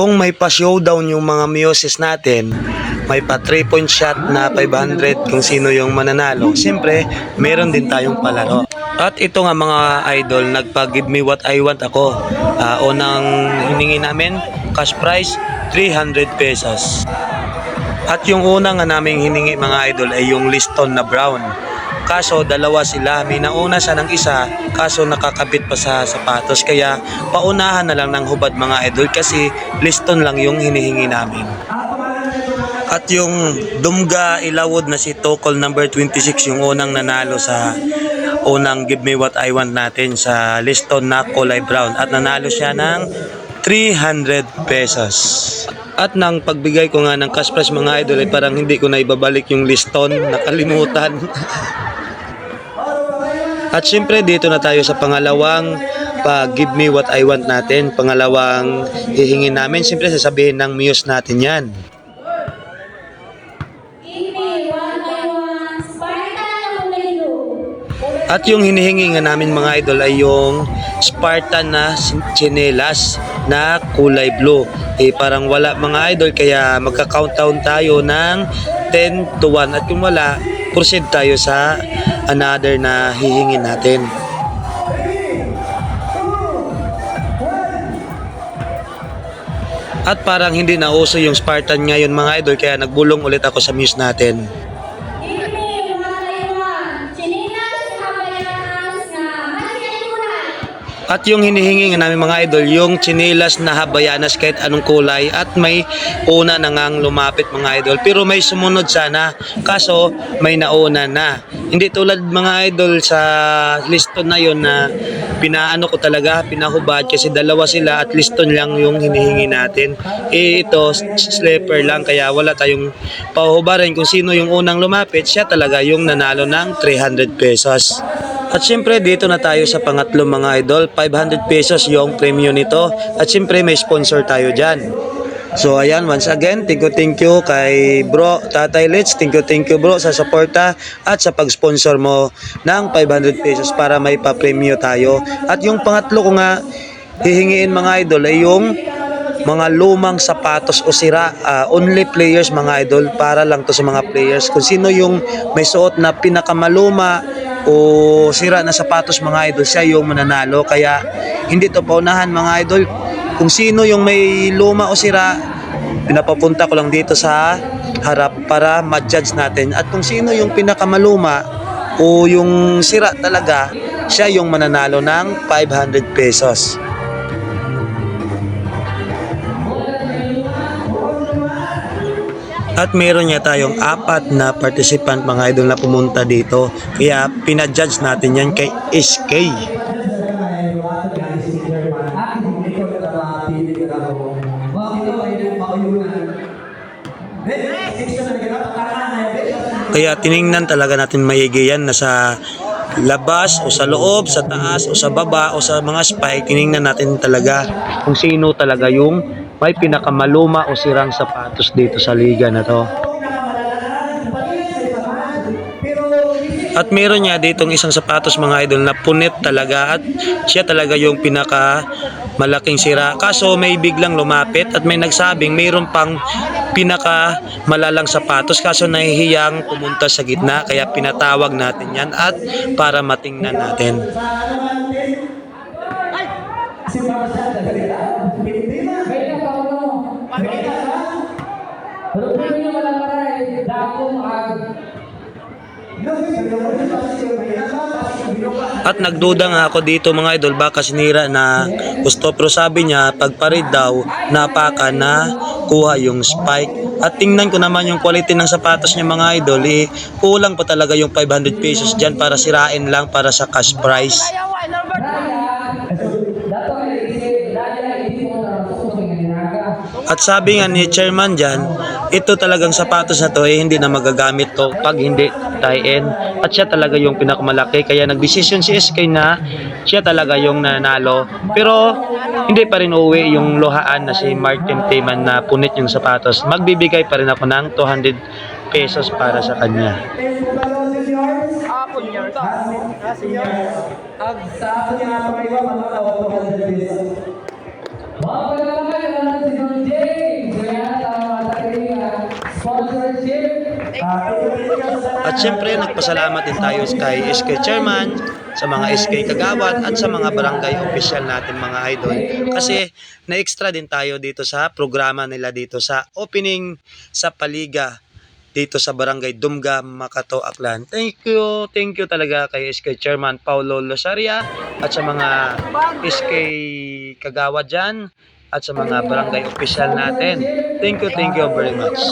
Kung may pa-showdown yung mga Muses natin, may pa 3-point shot na 500 kung sino yung mananalo. Siyempre, meron din tayong palaro. At ito nga mga idol, nagpa-give me what I want ako. Unang hiningi namin, cash prize, 300 pesos. At yung unang nga naming hiningi mga idol ay yung Liston na brown. Kaso dalawa sila, may nauna siya ng isa, kaso nakakabit pa sa sapatos. Kaya paunahan na lang ng hubad mga idol kasi Liston lang yung hinihingi namin. At yung Dumga Ilawod na si Tokol number 26 yung unang nanalo sa unang Give Me What I Want natin sa Liston na kulay brown. At nanalo siya ng 300 pesos. At nang pagbigay ko nga ng cash prize mga idol ay parang hindi ko na ibabalik yung Liston, nakalimutan. At syempre dito na tayo sa pangalawang Give Me What I Want natin. Pangalawang hihingin namin, syempre sasabihin ng Muse natin yan. At yung hinihingi nga namin mga idol ay yung Spartan na tsinelas na kulay blue. Parang wala mga idol kaya magka-countdown tayo ng 10 to 1. At kung wala, proceed tayo sa another na hihingin natin. At parang hindi na uso yung Spartan ngayon mga idol kaya nagbulong ulit ako sa Muse natin. At yung hinihingi nga namin mga idol, yung tsinelas na habayanas kahit anong kulay at may una na ngang lumapit mga idol. Pero may sumunod sana, kaso may nauna na. Hindi tulad mga idol sa Liston na yon na pinaano ko talaga, pinahubad kasi dalawa sila at Liston lang yung hinihingi natin. Ito, sleeper lang kaya wala tayong pahubarin kung sino yung unang lumapit, siya talaga yung nanalo ng 300 pesos. At syempre dito na tayo sa pangatlo mga idol, 500 pesos yung premium nito. At syempre may sponsor tayo dyan. So ayan, once again, thank you kay bro Tatay Let's, thank you bro sa suporta at sa pag-sponsor mo ng 500 pesos para may pa-premium tayo. At yung pangatlo ko nga hihingiin mga idol ay yung mga lumang sapatos o sira, only players mga idol, para lang to sa mga players. Kung sino yung may suot na pinakamaluma o sira na sapatos mga idol, siya yung mananalo. Kaya hindi to paunahan mga idol. Kung sino yung may luma o sira, pinapapunta ko lang dito sa harap para ma-judge natin. At kung sino yung pinakamaluma o yung sira talaga, siya yung mananalo ng 500 pesos. At meron niya tayong 4 na participant mga idol na pumunta dito. Kaya pinadjudge natin yan kay SK. Kaya tiningnan talaga natin maigi yan na sa labas o sa loob, sa taas o sa baba o sa mga spike. Tiningnan natin talaga kung sino talaga yung may pinakamaluma o sirang sapatos dito sa liga na to. At meron niya ditong isang sapatos mga idol na punit talaga at siya talaga yung pinaka malaking sira. Kaso may biglang lumapit at may nagsabing mayroon pang pinaka malalang sapatos kaso nahihiyang pumunta sa gitna kaya pinatawag natin yan at para matingnan natin. At nagduda nga ako dito mga idol baka sinira na gusto, pero sabi niya pagparid daw napaka na kuha yung spike. At tingnan ko naman yung quality ng sapatos niya mga idol, kulang pa talaga yung 500 pesos dyan para sirain lang para sa cash prize. At sabi nga ni chairman dyan, ito talagang sapatos na to hindi na magagamit to pag hindi tie-in. At siya talaga yung pinakamalaki kaya nagdesisyon si SK na siya talaga yung nanalo. Pero hindi pa rin uuwi yung luhaan na si Martin Tayman na punit yung sapatos. Magbibigay pa rin ako ng 200 pesos para sa kanya. At syempre, nagpasalamat din tayo kay SK Chairman, sa mga SK Kagawad at sa mga barangay official natin mga idol. Kasi na-extra din tayo dito sa programa nila dito sa opening sa Paliga dito sa Barangay Dumga, Makato, Aklan. Thank you talaga kay SK Chairman Paulo Losaria at sa mga SK Kagawad dyan at sa mga barangay official natin. Thank you very much.